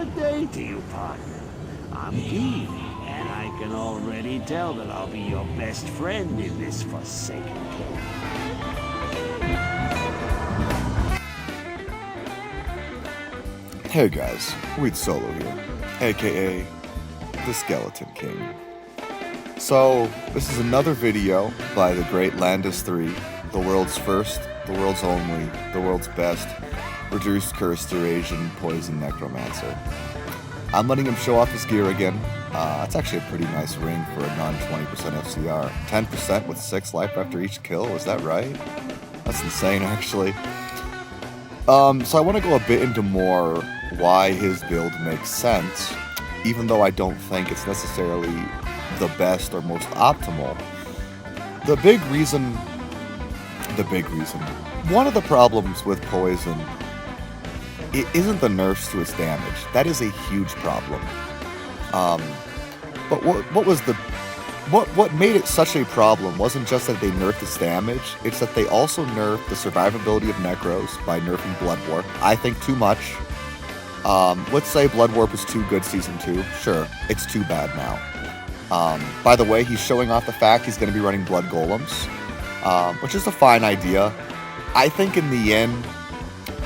Good day to you, partner. I'm Evie, and I can already tell that I'll be your best friend in this forsaken cave. Hey guys, Weed Solo here, aka the Skeleton King. So, this is another video by the great Landas3, the world's first, the world's only, the world's best, reduced curse Eurasian poison necromancer. I'm letting him show off his gear again. It's actually a pretty nice ring for a non-20% FCR. 10% with 6 life after each kill, is that right? That's insane, actually. So I want to go a bit into more why his build makes sense, even though I don't think it's necessarily the best or most optimal. The big reason, one of the problems with poison, it isn't the nerfs to its damage. That is a huge problem. But what made it such a problem wasn't just that they nerfed its damage, it's that they also nerfed the survivability of Necros by nerfing Blood Warp. I think too much. Let's say Blood Warp is too good Season 2. Sure, it's too bad now. By the way, he's showing off the fact he's going to be running Blood Golems, which is a fine idea. I think in the end,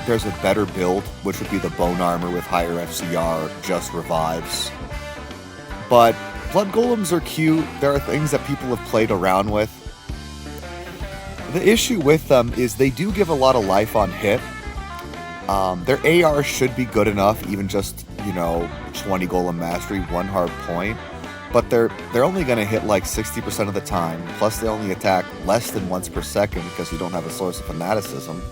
there's a better build, which would be the Bone Armor with higher FCR, just revives. But Blood Golems are cute, there are things that people have played around with. The issue with them is they do give a lot of life on hit. Their AR should be good enough, even just, 20 Golem Mastery, 1 hard point. But they're only going to hit like 60% of the time, plus they only attack less than once per second because you don't have a source of fanaticism.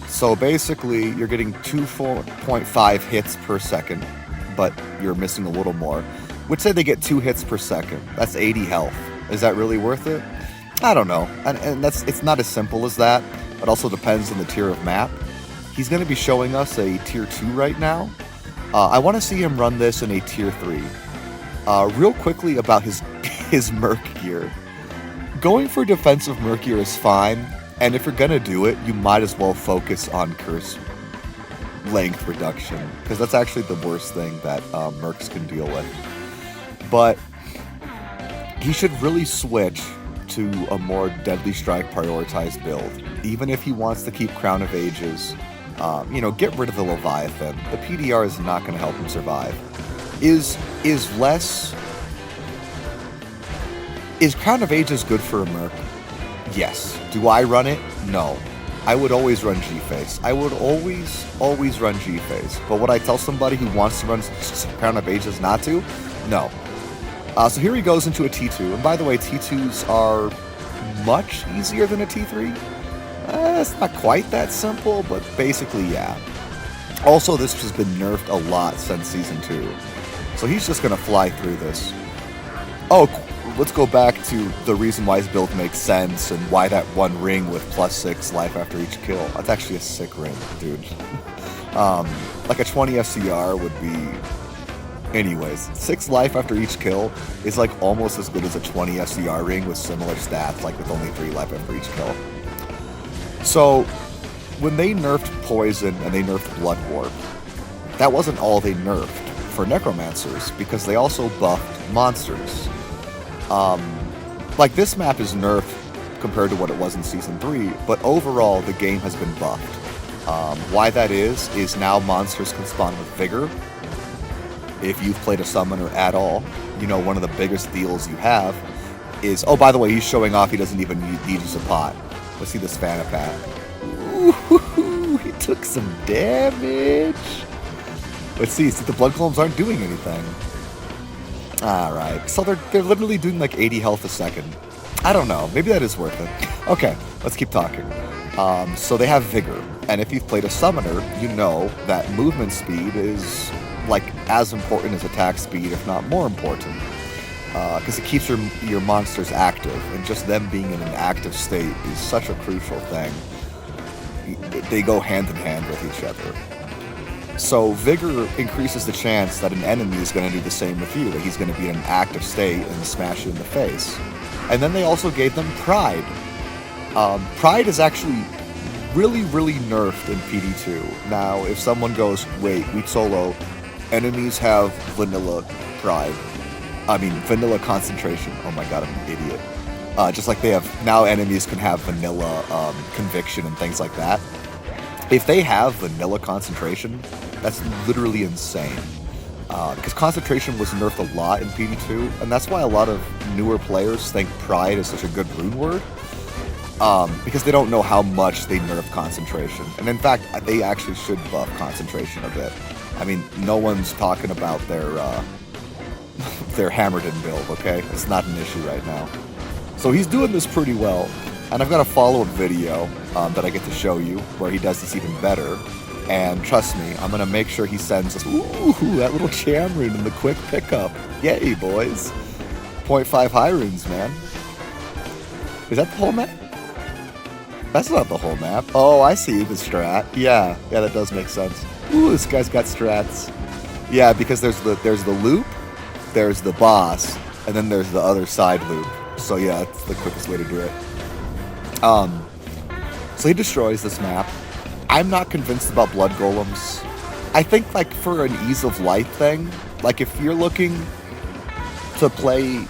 So basically, you're getting 2.5 hits per second, but you're missing a little more. Would say they get 2 hits per second. That's 80 health. Is that really worth it? I don't know. And it's not as simple as that. It also depends on the tier of map. He's going to be showing us a tier 2 right now. I want to see him run this in a tier 3. Real quickly about his Merc gear. Going for defensive Merc gear is fine. And if you're going to do it, you might as well focus on curse length reduction. Because that's actually the worst thing that Mercs can deal with. But he should really switch to a more Deadly Strike prioritized build. Even if he wants to keep Crown of Ages, get rid of the Leviathan. The PDR is not going to help him survive. Is Crown of Ages good for a Merc? Yes. Do I run it? No. I would always run G-Face. I would always run G-Face. But would I tell somebody who wants to run Crown of Ages not to? No. So here he goes into a T2. And by the way, T2s are much easier than a T3. It's not quite that simple, but basically, yeah. Also, this has been nerfed a lot since Season 2. So he's just going to fly through this. Oh, let's go back to the reason why his build makes sense and why that one ring with +6 life after each kill. That's actually a sick ring, dude. Like a 20 FCR would be... Anyways, 6 life after each kill is like almost as good as a 20 FCR ring with similar stats, like with only 3 life after each kill. So, when they nerfed Poison and they nerfed Blood Warp, that wasn't all they nerfed for Necromancers, because they also buffed monsters. Like this map is nerfed compared to what it was in Season 3, but overall the game has been buffed. Why that is now monsters can spawn with Vigor. If you've played a summoner at all, one of the biggest deals you have is... Oh, by the way, he's showing off he doesn't even need to use a pot. Let's see this Fanapat. Ooh, he took some damage. Let's see the Blood Golems aren't doing anything. Alright, so they're literally doing like 80 health a second. I don't know, maybe that is worth it. Okay, let's keep talking. So they have Vigor, and if you've played a summoner, you know that movement speed is like as important as attack speed, if not more important. Because it keeps your monsters active, and just them being in an active state is such a crucial thing. They go hand in hand with each other. So Vigor increases the chance that an enemy is going to do the same with you, that he's going to be in an active state and smash you in the face. And then they also gave them Pride. Pride is actually really, really nerfed in PD2. Now, if someone goes, wait, Weak Solo, enemies have vanilla pride. I mean, vanilla concentration. Oh my god, I'm an idiot. Just like they have, now enemies can have vanilla conviction and things like that. If they have vanilla concentration, that's literally insane. Because concentration was nerfed a lot in PD2, and that's why a lot of newer players think pride is such a good rune word. Because they don't know how much they nerf concentration. And in fact, they actually should buff concentration a bit. I mean, no one's talking about their Hammerton build, okay? It's not an issue right now. So he's doing this pretty well, and I've got a follow-up video that I get to show you where he does this even better. And trust me, I'm gonna make sure he sends us, ooh, that little cham rune in the quick pickup. Yay, boys. 0.5 high runes, man. Is that the whole map? That's not the whole map. Oh, I see the strat. Yeah, that does make sense. Ooh, this guy's got strats. Yeah, because there's the loop, there's the boss, and then there's the other side loop. So yeah, that's the quickest way to do it. So he destroys this map. I'm not convinced about blood golems. I think like for an ease of life thing, like if you're looking to play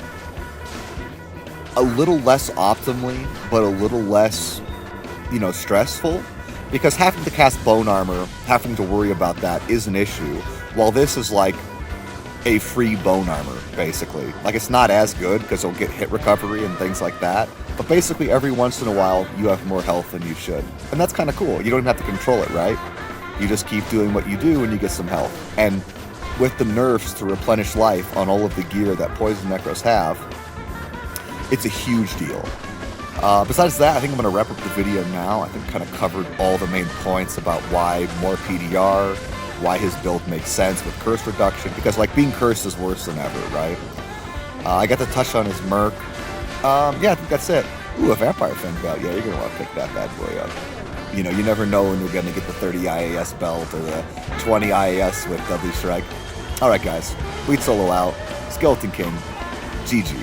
a little less optimally, but a little less, stressful, because having to cast bone armor, having to worry about that is an issue, while this is like a free bone armor, basically. Like, it's not as good, because it'll get hit recovery and things like that, but basically every once in a while, you have more health than you should. And that's kind of cool. You don't even have to control it, right? You just keep doing what you do and you get some health. And with the nerfs to replenish life on all of the gear that Poison Necros have, it's a huge deal. Besides that, I think I'm going to wrap up the video now. I think I kind of covered all the main points about why more PDR, why his build makes sense with curse reduction, because like being cursed is worse than ever, right? I got to touch on his merc. Yeah, I think that's it. Ooh, a Vampire Fang belt. Yeah, you're going to want to pick that bad boy up. You never know when you're going to get the 30 IAS belt or the 20 IAS with Deadly Strike. Alright guys, Weed Solo out. Skeleton King. GG.